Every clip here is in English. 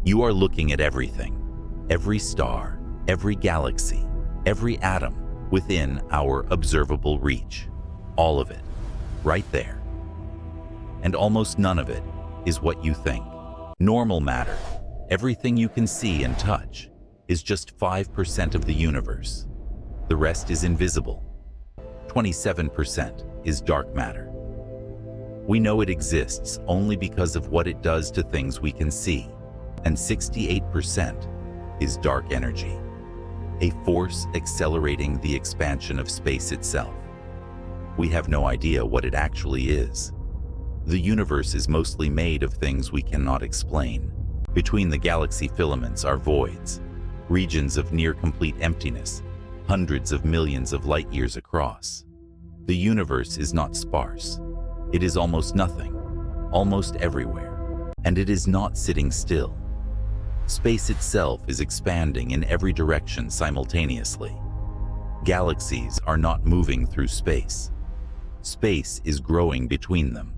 You are looking at everything, every star, every galaxy, every atom within our observable reach. All of it, right there. And almost none of it is what you think. Normal matter, everything you can see and touch, is just 5% of the universe. The rest is invisible. 27% is dark matter. We know it exists only because of what it does to things we can see, and 68% is dark energy, a force accelerating the expansion of space itself. We have no idea what it actually is. The universe is mostly made of things we cannot explain. Between the galaxy filaments are voids, regions of near-complete emptiness, hundreds of millions of light years across. The universe is not sparse. It is almost nothing, almost everywhere, and it is not sitting still. Space itself is expanding in every direction simultaneously. Galaxies are not moving through space. Space is growing between them,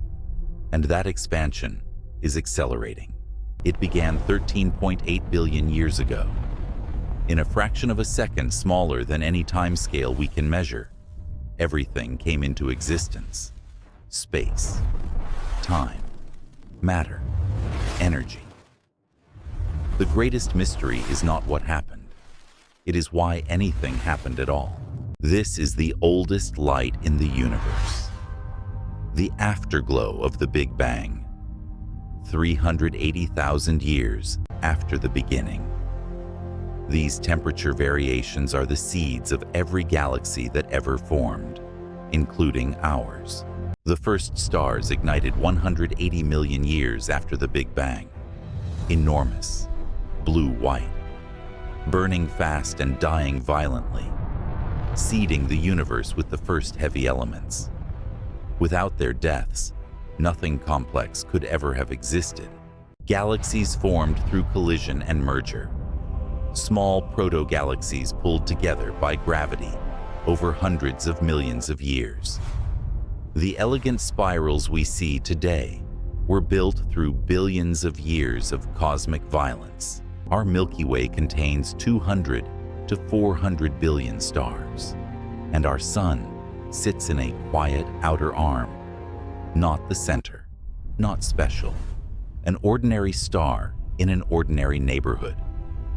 and that expansion is accelerating. It began 13.8 billion years ago. In a fraction of a second smaller than any timescale we can measure, everything came into existence. Space, time, matter, energy. The greatest mystery is not what happened. It is why anything happened at all. This is the oldest light in the universe. The afterglow of the Big Bang. 380,000 years after the beginning. These temperature variations are the seeds of every galaxy that ever formed, including ours. The first stars ignited 180 million years after the Big Bang. Enormous, blue-white, burning fast and dying violently, seeding the universe with the first heavy elements. Without their deaths, nothing complex could ever have existed. Galaxies formed through collision and merger. Small proto-galaxies pulled together by gravity over hundreds of millions of years. The elegant spirals we see today were built through billions of years of cosmic violence. Our Milky Way contains 200 to 400 billion stars, and our Sun sits in a quiet outer arm, not the center, not special, an ordinary star in an ordinary neighborhood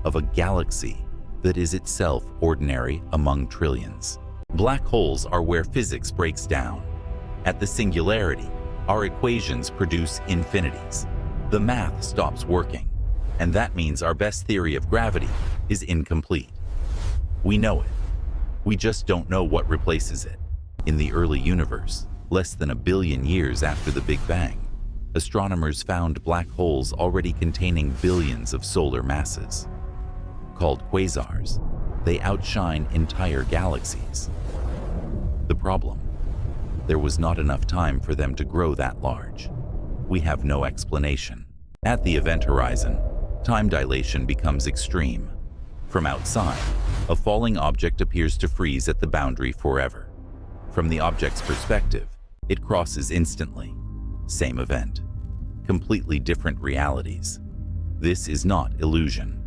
of a galaxy that is itself ordinary among trillions. Black holes are where physics breaks down. At the singularity, our equations produce infinities. The math stops working, and that means our best theory of gravity is incomplete. We know it. We just don't know what replaces it. In the early universe, less than a billion years after the Big Bang, astronomers found black holes already containing billions of solar masses. Called quasars, they outshine entire galaxies. The problem? There was not enough time for them to grow that large. We have no explanation. At the event horizon, time dilation becomes extreme. From outside, a falling object appears to freeze at the boundary forever. From the object's perspective, it crosses instantly. Same event. Completely different realities. This is not illusion.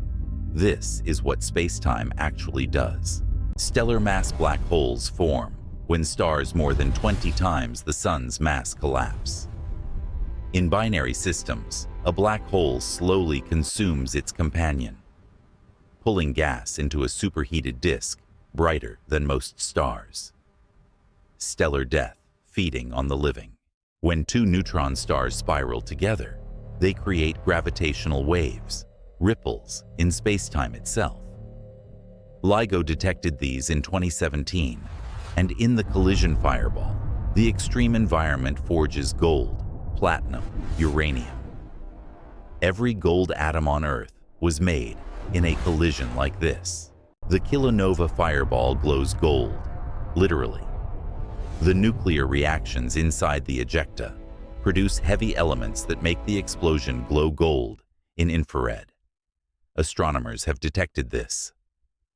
This is what space-time actually does. Stellar mass black holes form when stars more than 20 times the sun's mass collapse. In binary systems, a black hole slowly consumes its companion, pulling gas into a superheated disk brighter than most stars. Stellar death feeding on the living. When two neutron stars spiral together, they create gravitational waves, ripples in space-time itself. LIGO detected these in 2017, and in the collision fireball, the extreme environment forges gold, platinum, uranium. Every gold atom on Earth was made in a collision like this. The kilonova fireball glows gold, literally. The nuclear reactions inside the ejecta produce heavy elements that make the explosion glow gold in infrared. Astronomers have detected this.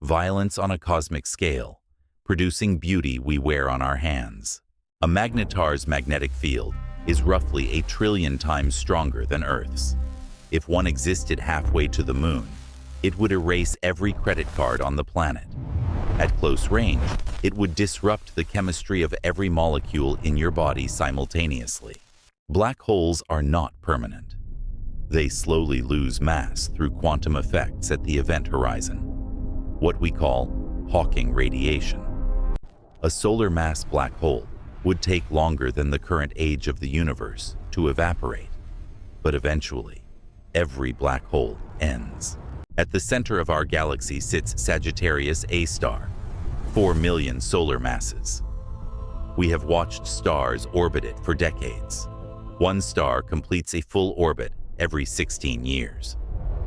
Violence on a cosmic scale, producing beauty we wear on our hands. A magnetar's magnetic field is roughly 1 trillion times stronger than Earth's. If one existed halfway to the moon, it would erase every credit card on the planet. At close range, it would disrupt the chemistry of every molecule in your body simultaneously. Black holes are not permanent. They slowly lose mass through quantum effects at the event horizon, what we call Hawking radiation. A solar mass black hole would take longer than the current age of the universe to evaporate, but eventually, every black hole ends. At the center of our galaxy sits Sagittarius A star, 4 million solar masses. We have watched stars orbit it for decades. One star completes a full orbit every 16 years,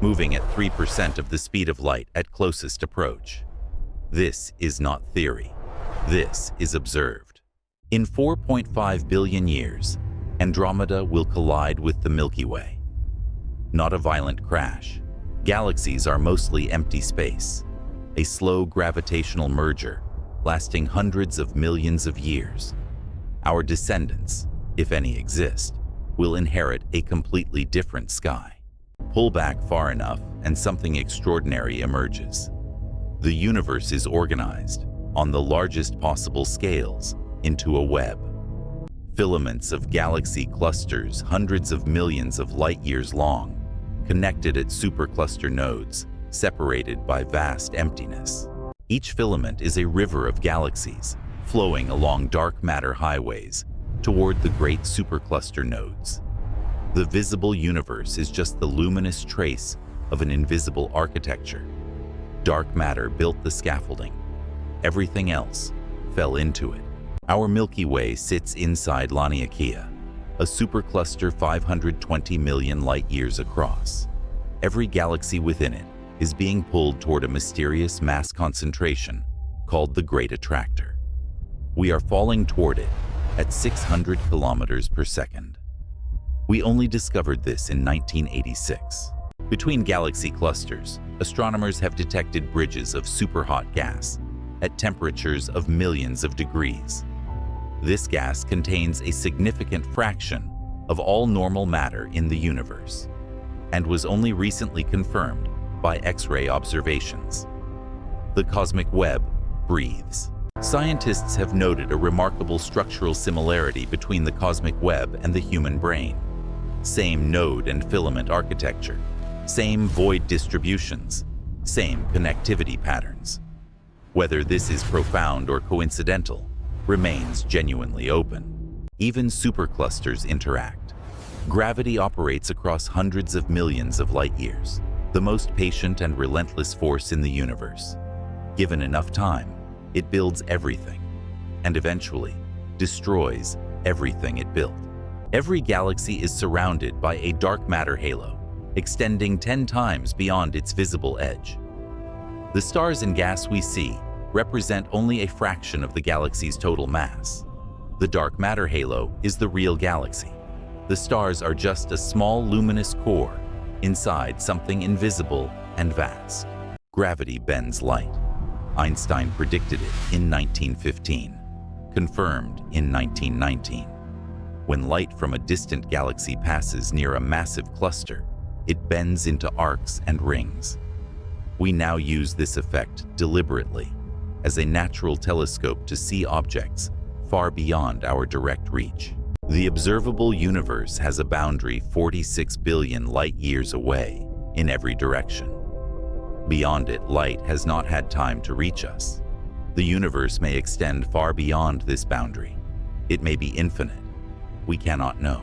moving at 3% of the speed of light at closest approach. This is not theory. This is observed. In 4.5 billion years, Andromeda will collide with the Milky Way. Not a violent crash. Galaxies are mostly empty space, a slow gravitational merger lasting hundreds of millions of years. Our descendants, if any exist, will inherit a completely different sky. Pull back far enough and something extraordinary emerges. The universe is organized, on the largest possible scales, into a web. Filaments of galaxy clusters hundreds of millions of light-years long, connected at supercluster nodes, separated by vast emptiness. Each filament is a river of galaxies, flowing along dark matter highways toward the great supercluster nodes. The visible universe is just the luminous trace of an invisible architecture. Dark matter built the scaffolding. Everything else fell into it. Our Milky Way sits inside Laniakea, a supercluster 520 million light-years across. Every galaxy within it is being pulled toward a mysterious mass concentration called the Great Attractor. We are falling toward it at 600 kilometers per second. We only discovered this in 1986. Between galaxy clusters, astronomers have detected bridges of superhot gas at temperatures of millions of degrees. This gas contains a significant fraction of all normal matter in the universe and was only recently confirmed by X-ray observations. The cosmic web breathes. Scientists have noted a remarkable structural similarity between the cosmic web and the human brain. Same node and filament architecture, same void distributions, same connectivity patterns. Whether this is profound or coincidental remains genuinely open. Even superclusters interact. Gravity operates across hundreds of millions of light-years, the most patient and relentless force in the universe. Given enough time, it builds everything, and eventually destroys everything it built. Every galaxy is surrounded by a dark matter halo, extending 10 times beyond its visible edge. The stars and gas we see represent only a fraction of the galaxy's total mass. The dark matter halo is the real galaxy. The stars are just a small luminous core inside something invisible and vast. Gravity bends light. Einstein predicted it in 1915, confirmed in 1919. When light from a distant galaxy passes near a massive cluster, it bends into arcs and rings. We now use this effect deliberately as a natural telescope to see objects far beyond our direct reach. The observable universe has a boundary 46 billion light-years away in every direction. Beyond it, light has not had time to reach us. The universe may extend far beyond this boundary. It may be infinite. We cannot know.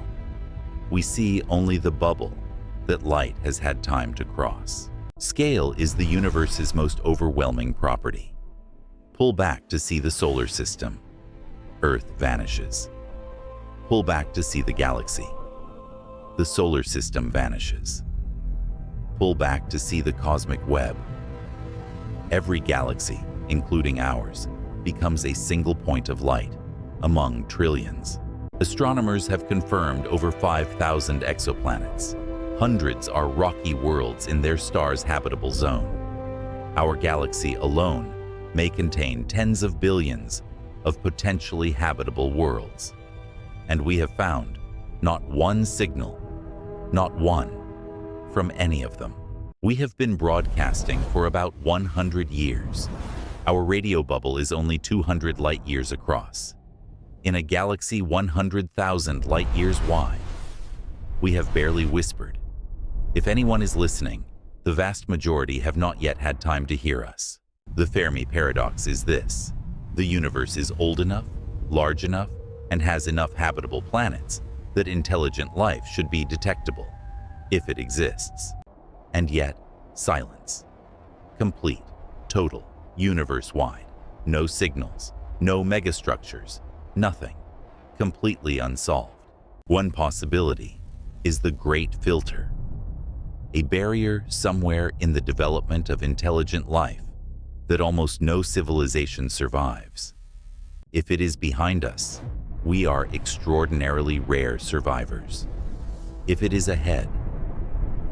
We see only the bubble that light has had time to cross. Scale is the universe's most overwhelming property. Pull back to see the solar system. Earth vanishes. Pull back to see the galaxy. The solar system vanishes. Pull back to see the cosmic web. Every galaxy, including ours, becomes a single point of light among trillions. Astronomers have confirmed over 5,000 exoplanets. Hundreds are rocky worlds in their star's habitable zone. Our galaxy alone may contain tens of billions of potentially habitable worlds. And we have found not one signal, not one, from any of them. We have been broadcasting for about 100 years. Our radio bubble is only 200 light years across, in a galaxy 100,000 light years wide. We have barely whispered. If anyone is listening, the vast majority have not yet had time to hear us. The Fermi paradox is this: the universe is old enough, large enough, and has enough habitable planets that intelligent life should be detectable, if it exists. And yet, silence. Complete, total, universe-wide. No signals, no megastructures, nothing. Completely unsolved. One possibility is the Great Filter, a barrier somewhere in the development of intelligent life that almost no civilization survives. If it is behind us, we are extraordinarily rare survivors. If it is ahead,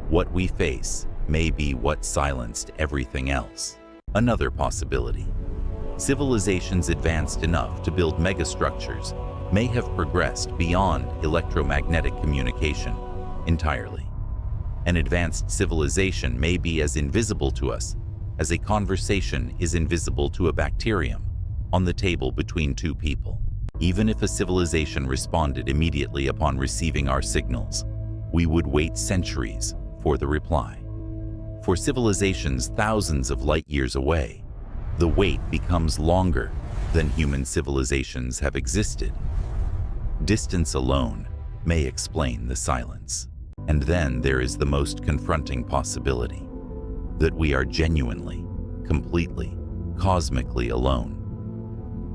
what we face may be what silenced everything else. Another possibility: civilizations advanced enough to build megastructures may have progressed beyond electromagnetic communication entirely. An advanced civilization may be as invisible to us as a conversation is invisible to a bacterium on the table between two people. Even if a civilization responded immediately upon receiving our signals, we would wait centuries for the reply. For civilizations thousands of light years away, the wait becomes longer than human civilizations have existed. Distance alone may explain the silence. And then there is the most confronting possibility: that we are genuinely, completely, cosmically alone.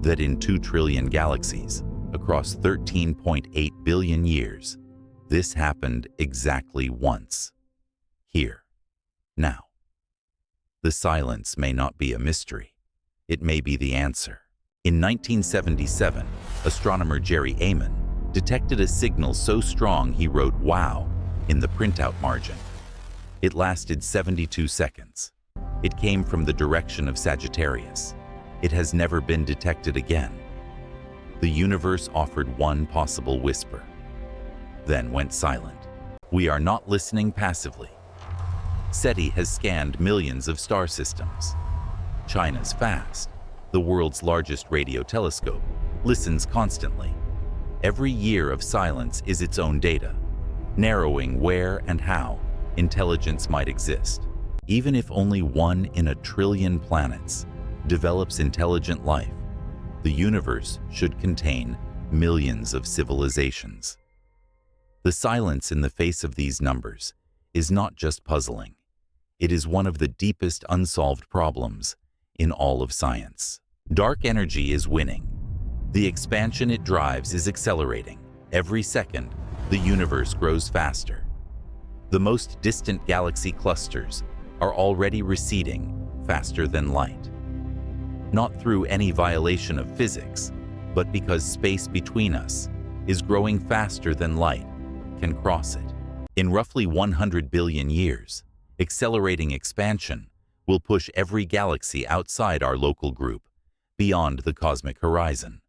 That in 2 trillion galaxies, across 13.8 billion years, this happened exactly once. Here, now. The silence may not be a mystery. It may be the answer. In 1977, astronomer Jerry Amon detected a signal so strong he wrote "wow" in the printout margin. It lasted 72 seconds. It came from the direction of Sagittarius. It has never been detected again. The universe offered one possible whisper, then went silent. We are not listening passively. SETI has scanned millions of star systems. China's FAST, the world's largest radio telescope, listens constantly. Every year of silence is its own data, narrowing where and how intelligence might exist. Even if only 1 in a trillion planets develops intelligent life, the universe should contain millions of civilizations. The silence in the face of these numbers is not just puzzling. It is one of the deepest unsolved problems in all of science. Dark energy is winning. The expansion it drives is accelerating. Every second, the universe grows faster. The most distant galaxy clusters are already receding faster than light. Not through any violation of physics, but because space between us is growing faster than light can cross it. In roughly 100 billion years, accelerating expansion will push every galaxy outside our local group, beyond the cosmic horizon.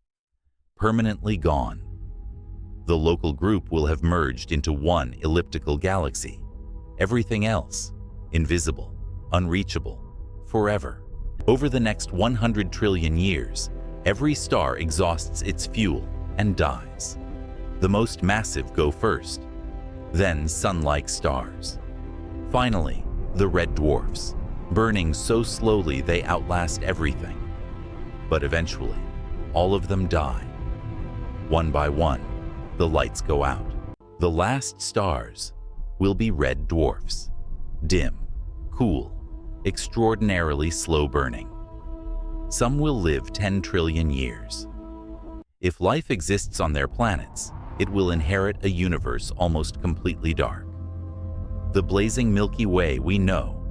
Permanently gone. The local group will have merged into one elliptical galaxy. Everything else, invisible, unreachable, forever. Over the next 100 trillion years, every star exhausts its fuel and dies. The most massive go first, then sun-like stars. Finally, the red dwarfs, burning so slowly they outlast everything. But eventually, all of them die. One by one, the lights go out. The last stars will be red dwarfs, dim, cool, extraordinarily slow burning. Some will live 10 trillion years. If life exists on their planets, it will inherit a universe almost completely dark. The blazing Milky Way we know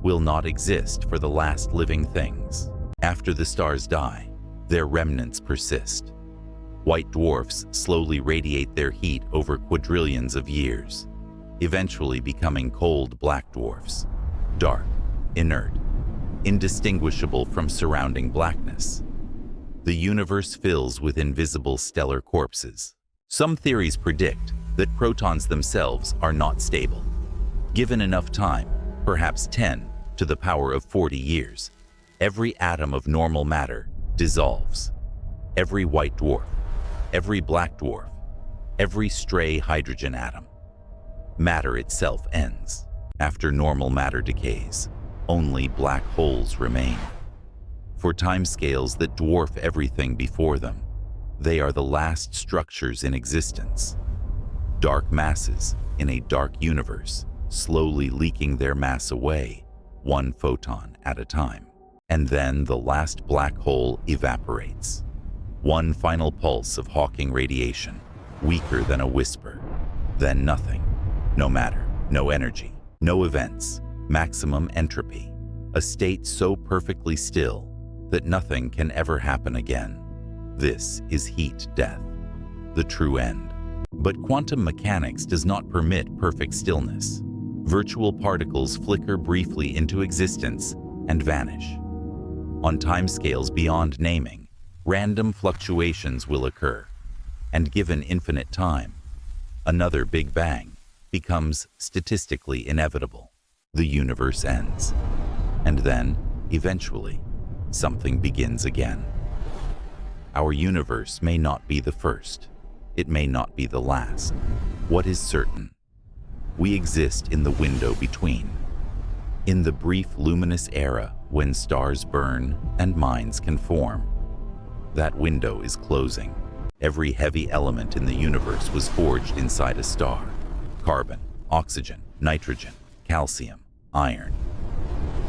will not exist for the last living things. After the stars die, their remnants persist. White dwarfs slowly radiate their heat over quadrillions of years, eventually becoming cold black dwarfs, dark, inert, indistinguishable from surrounding blackness. The universe fills with invisible stellar corpses. Some theories predict that protons themselves are not stable. Given enough time, perhaps 10 to the power of 40 years, every atom of normal matter dissolves. Every white dwarf, every black dwarf, every stray hydrogen atom. Matter itself ends. After normal matter decays, only black holes remain. For timescales that dwarf everything before them, they are the last structures in existence. Dark masses in a dark universe, slowly leaking their mass away, one photon at a time. And then the last black hole evaporates. One final pulse of Hawking radiation, weaker than a whisper. Then nothing. No matter, no energy, no events, maximum entropy. A state so perfectly still that nothing can ever happen again. This is heat death, the true end. But quantum mechanics does not permit perfect stillness. Virtual particles flicker briefly into existence and vanish. On timescales beyond naming, random fluctuations will occur, and given infinite time, another Big Bang becomes statistically inevitable. The universe ends. And then, eventually, something begins again. Our universe may not be the first. It may not be the last. What is certain? We exist in the window between. In the brief luminous era when stars burn and minds can form. That window is closing. Every heavy element in the universe was forged inside a star. Carbon, oxygen, nitrogen, calcium, iron.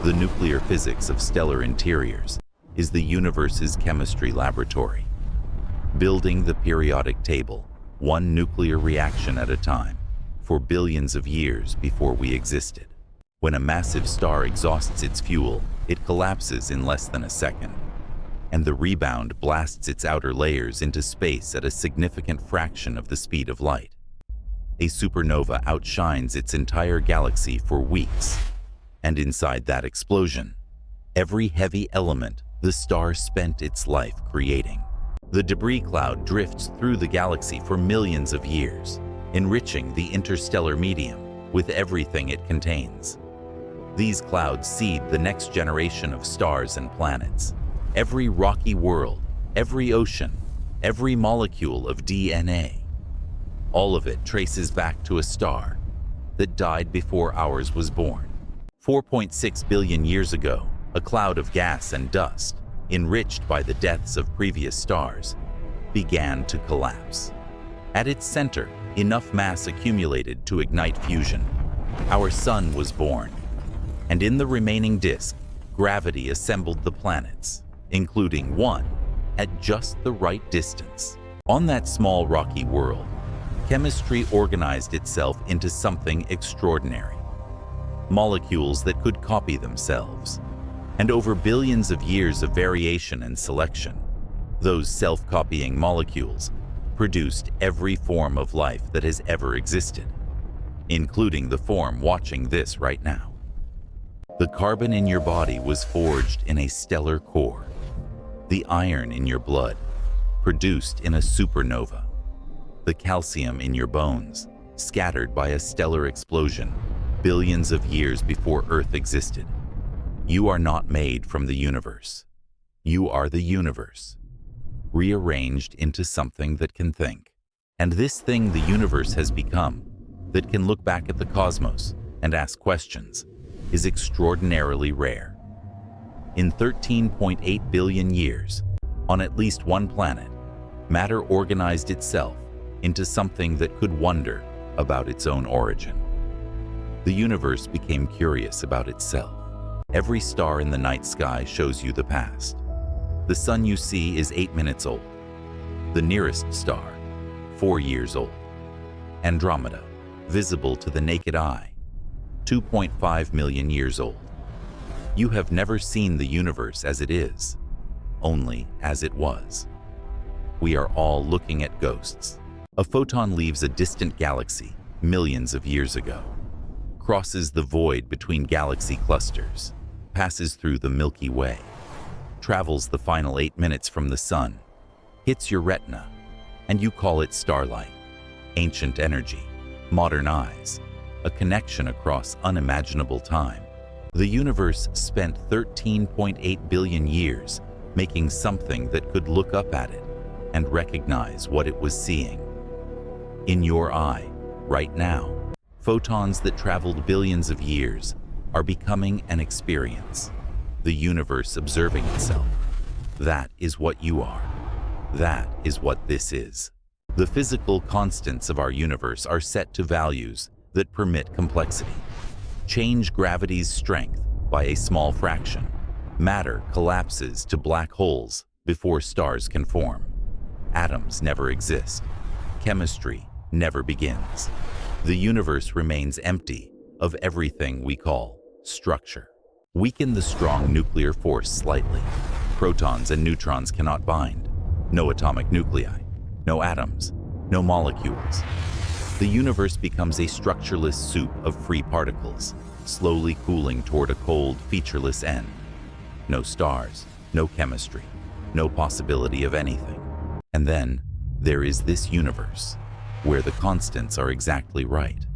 The nuclear physics of stellar interiors is the universe's chemistry laboratory. Building the periodic table, one nuclear reaction at a time, for billions of years before we existed. When a massive star exhausts its fuel, it collapses in less than a second, and the rebound blasts its outer layers into space at a significant fraction of the speed of light. A supernova outshines its entire galaxy for weeks, and inside that explosion, every heavy element the star spent its life creating. The debris cloud drifts through the galaxy for millions of years, enriching the interstellar medium with everything it contains. These clouds seed the next generation of stars and planets. Every rocky world, every ocean, every molecule of DNA. All of it traces back to a star that died before ours was born. 4.6 billion years ago, a cloud of gas and dust, enriched by the deaths of previous stars, began to collapse. At its center, enough mass accumulated to ignite fusion. Our sun was born, and in the remaining disk, gravity assembled the planets, including one at just the right distance. On that small rocky world, chemistry organized itself into something extraordinary. Molecules that could copy themselves. And over billions of years of variation and selection, those self-copying molecules produced every form of life that has ever existed, including the form watching this right now. The carbon in your body was forged in a stellar core. The iron in your blood, produced in a supernova. The calcium in your bones, scattered by a stellar explosion billions of years before Earth existed. You are not made from the universe. You are the universe, rearranged into something that can think. And this thing the universe has become, that can look back at the cosmos and ask questions, is extraordinarily rare. In 13.8 billion years, on at least one planet, matter organized itself into something that could wonder about its own origin. The universe became curious about itself. Every star in the night sky shows you the past. The sun you see is 8 minutes old. The nearest star, 4 years old. Andromeda, visible to the naked eye, 2.5 million years old. You have never seen the universe as it is, only as it was. We are all looking at ghosts. A photon leaves a distant galaxy millions of years ago, crosses the void between galaxy clusters, passes through the Milky Way, travels the final 8 minutes from the sun, hits your retina, and you call it starlight, ancient energy, modern eyes, a connection across unimaginable time. The universe spent 13.8 billion years making something that could look up at it and recognize what it was seeing. In your eye, right now, photons that traveled billions of years are becoming an experience, the universe observing itself. That is what you are. That is what this is. The physical constants of our universe are set to values that permit complexity. Change gravity's strength by a small fraction. Matter collapses to black holes before stars can form. Atoms never exist. Chemistry never begins. The universe remains empty of everything we call structure. Weaken the strong nuclear force slightly. Protons and neutrons cannot bind. No atomic nuclei, no atoms, no molecules. The universe becomes a structureless soup of free particles, slowly cooling toward a cold, featureless end. No stars, no chemistry, no possibility of anything. And then there is this universe, where the constants are exactly right,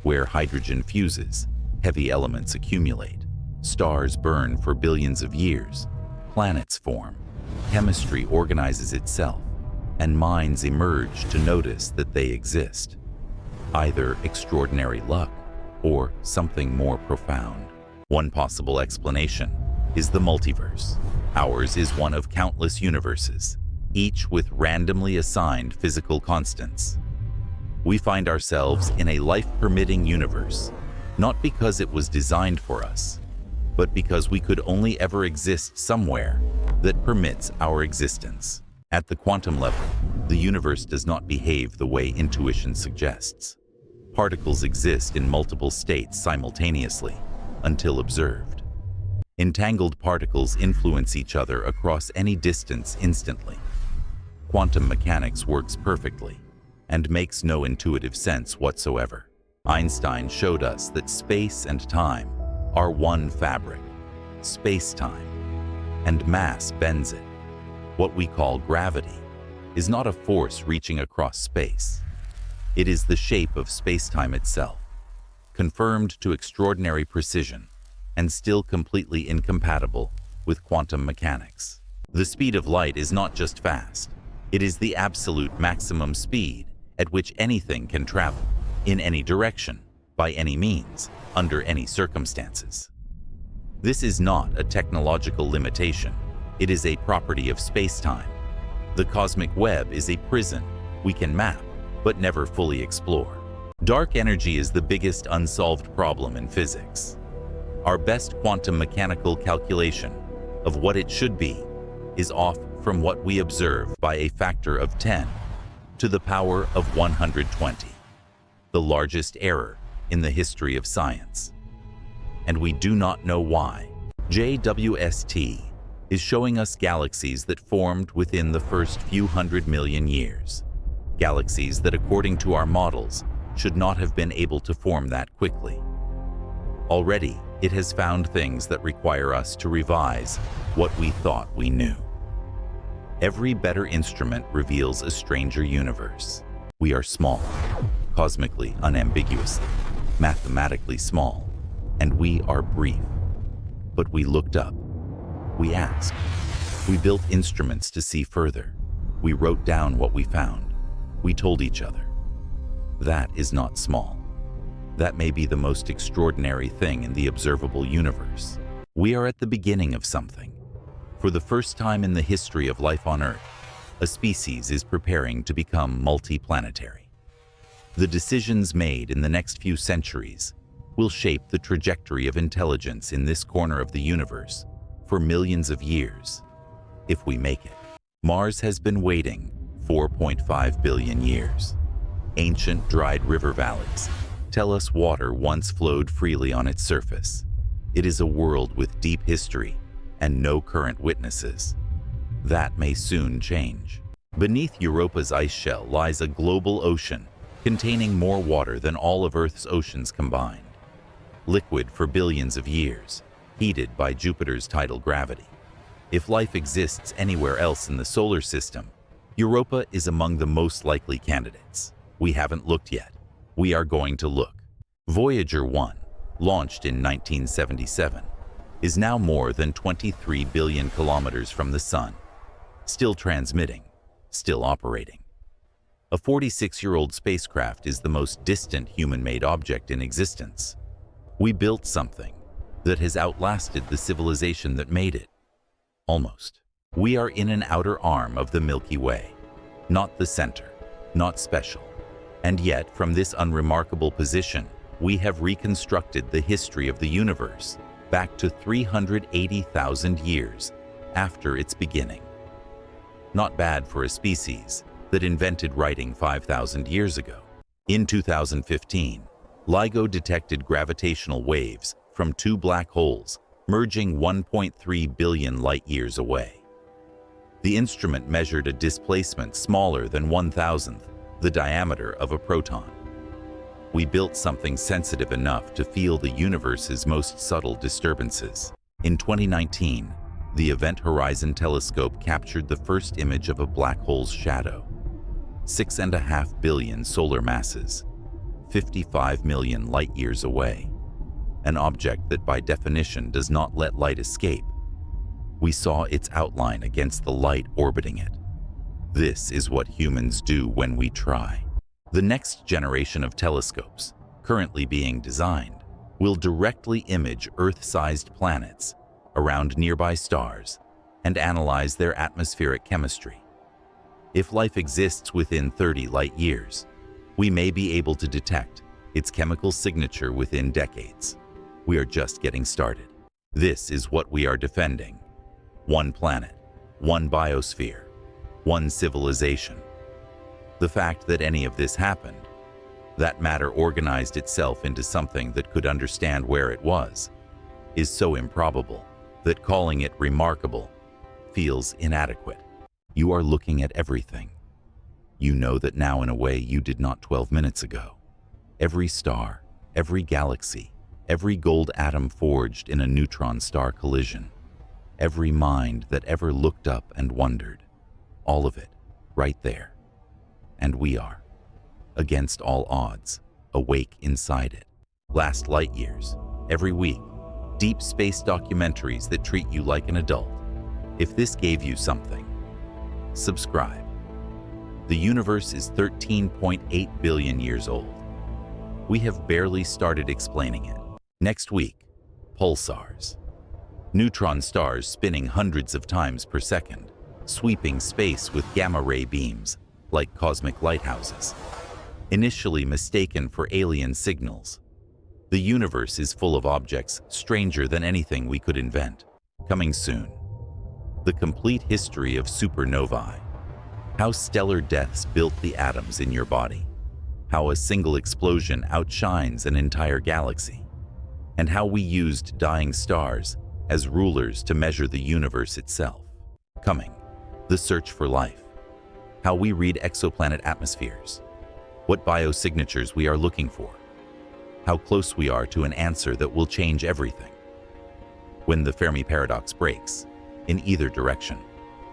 where hydrogen fuses, heavy elements accumulate, stars burn for billions of years, planets form, chemistry organizes itself, and minds emerge to notice that they exist. Either extraordinary luck or something more profound. One possible explanation is the multiverse. Ours is one of countless universes, each with randomly assigned physical constants. We find ourselves in a life-permitting universe, not because it was designed for us, but because we could only ever exist somewhere that permits our existence. At the quantum level, the universe does not behave the way intuition suggests. Particles exist in multiple states simultaneously, until observed. Entangled particles influence each other across any distance instantly. Quantum mechanics works perfectly and makes no intuitive sense whatsoever. Einstein showed us that space and time are one fabric, space-time, and mass bends it. What we call gravity is not a force reaching across space. It is the shape of space-time itself, confirmed to extraordinary precision and still completely incompatible with quantum mechanics. The speed of light is not just fast, it is the absolute maximum speed at which anything can travel, in any direction, by any means, under any circumstances. This is not a technological limitation, it is a property of space-time. The cosmic web is a prison we can map, but never fully explore. Dark energy is the biggest unsolved problem in physics. Our best quantum mechanical calculation of what it should be is off from what we observe by a factor of 10 to the power of 120, the largest error in the history of science. And we do not know why. JWST is showing us galaxies that formed within the first few 100 million years. Galaxies that, according to our models, should not have been able to form that quickly. Already, it has found things that require us to revise what we thought we knew. Every better instrument reveals a stranger universe. We are small, cosmically unambiguously, mathematically small, and we are brief. But we looked up. We asked. We built instruments to see further. We wrote down what we found. We told each other. That is not small. That may be the most extraordinary thing in the observable universe. We are at the beginning of something. For the first time in the history of life on Earth, a species is preparing to become multiplanetary. The decisions made in the next few centuries will shape the trajectory of intelligence in this corner of the universe for millions of years, if we make it. Mars has been waiting 4.5 billion years. Ancient dried river valleys tell us water once flowed freely on its surface. It is a world with deep history and no current witnesses. That may soon change. Beneath Europa's ice shell lies a global ocean containing more water than all of Earth's oceans combined. Liquid for billions of years, heated by Jupiter's tidal gravity. If life exists anywhere else in the solar system, Europa is among the most likely candidates. We haven't looked yet. We are going to look. Voyager 1, launched in 1977, is now more than 23 billion kilometers from the Sun, still transmitting, still operating. A 46-year-old spacecraft is the most distant human-made object in existence. We built something that has outlasted the civilization that made it. Almost. We are in an outer arm of the Milky Way, not the center, not special. And yet, from this unremarkable position, we have reconstructed the history of the universe back to 380,000 years after its beginning. Not bad for a species that invented writing 5,000 years ago. In 2015, LIGO detected gravitational waves from two black holes merging 1.3 billion light-years away. The instrument measured a displacement smaller than 1,000th the diameter of a proton. We built something sensitive enough to feel the universe's most subtle disturbances. In 2019, the Event Horizon Telescope captured the first image of a black hole's shadow. 6.5 billion solar masses, 55 million light-years away. An object that by definition does not let light escape. We saw its outline against the light orbiting it. This is what humans do when we try. The next generation of telescopes, currently being designed, will directly image Earth-sized planets around nearby stars and analyze their atmospheric chemistry. If life exists within 30 light-years, we may be able to detect its chemical signature within decades. We are just getting started. This is what we are defending. One planet, one biosphere, one civilization. The fact that any of this happened, that matter organized itself into something that could understand where it was, is so improbable that calling it remarkable feels inadequate. You are looking at everything. You know that now in a way you did not 12 minutes ago. Every star, every galaxy, every gold atom forged in a neutron star collision, every mind that ever looked up and wondered, all of it, right there. And we are, against all odds, awake inside it. Last light years, every week, deep space documentaries that treat you like an adult. If this gave you something, subscribe. The universe is 13.8 billion years old. We have barely started explaining it. Next week, pulsars. Neutron stars spinning hundreds of times per second, sweeping space with gamma-ray beams like cosmic lighthouses. Initially mistaken for alien signals, the universe is full of objects stranger than anything we could invent. Coming soon. The complete history of supernovae. How stellar deaths built the atoms in your body. How a single explosion outshines an entire galaxy. And how we used dying stars as rulers to measure the universe itself. Coming. The search for life. How we read exoplanet atmospheres. What biosignatures we are looking for. How close we are to an answer that will change everything. When the Fermi paradox breaks, in either direction,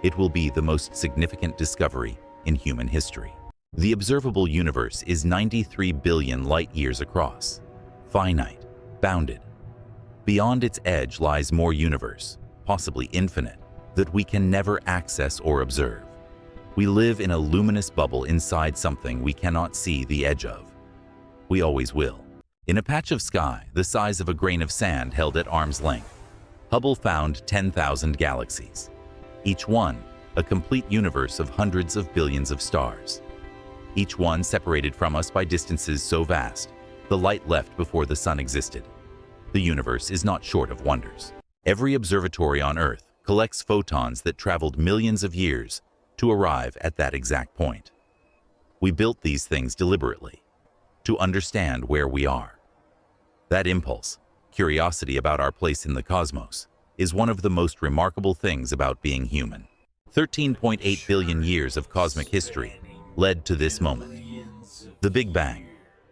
it will be the most significant discovery in human history. The observable universe is 93 billion light-years across, finite, bounded. Beyond its edge lies more universe, possibly infinite, that we can never access or observe. We live in a luminous bubble inside something we cannot see the edge of. We always will. In a patch of sky the size of a grain of sand held at arm's length, Hubble found 10,000 galaxies, each one a complete universe of hundreds of billions of stars. Each one separated from us by distances so vast, the light left before the sun existed. The universe is not short of wonders. Every observatory on Earth collects photons that traveled millions of years to arrive at that exact point. We built these things deliberately, to understand where we are. That impulse, curiosity about our place in the cosmos, is one of the most remarkable things about being human. 13.8 billion years of cosmic history led to this moment. The Big Bang,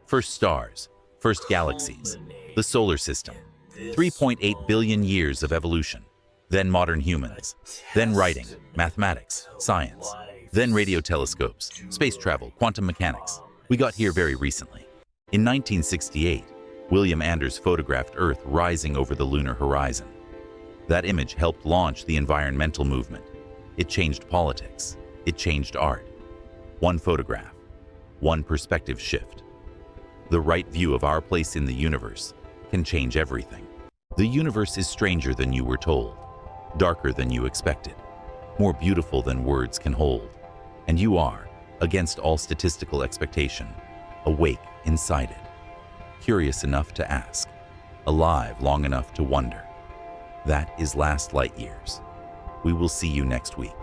first stars, first galaxies, the solar system, 3.8 billion years of evolution, then modern humans, then writing, mathematics, science, then radio telescopes, space travel, quantum mechanics. We got here very recently. In 1968, William Anders photographed Earth rising over the lunar horizon. That image helped launch the environmental movement. It changed politics. It changed art. One photograph, one perspective shift. The right view of our place in the universe can change everything. The universe is stranger than you were told, darker than you expected, more beautiful than words can hold. And you are, against all statistical expectation, awake inside it, curious enough to ask, alive long enough to wonder. That is Last Light Years. We will see you next week.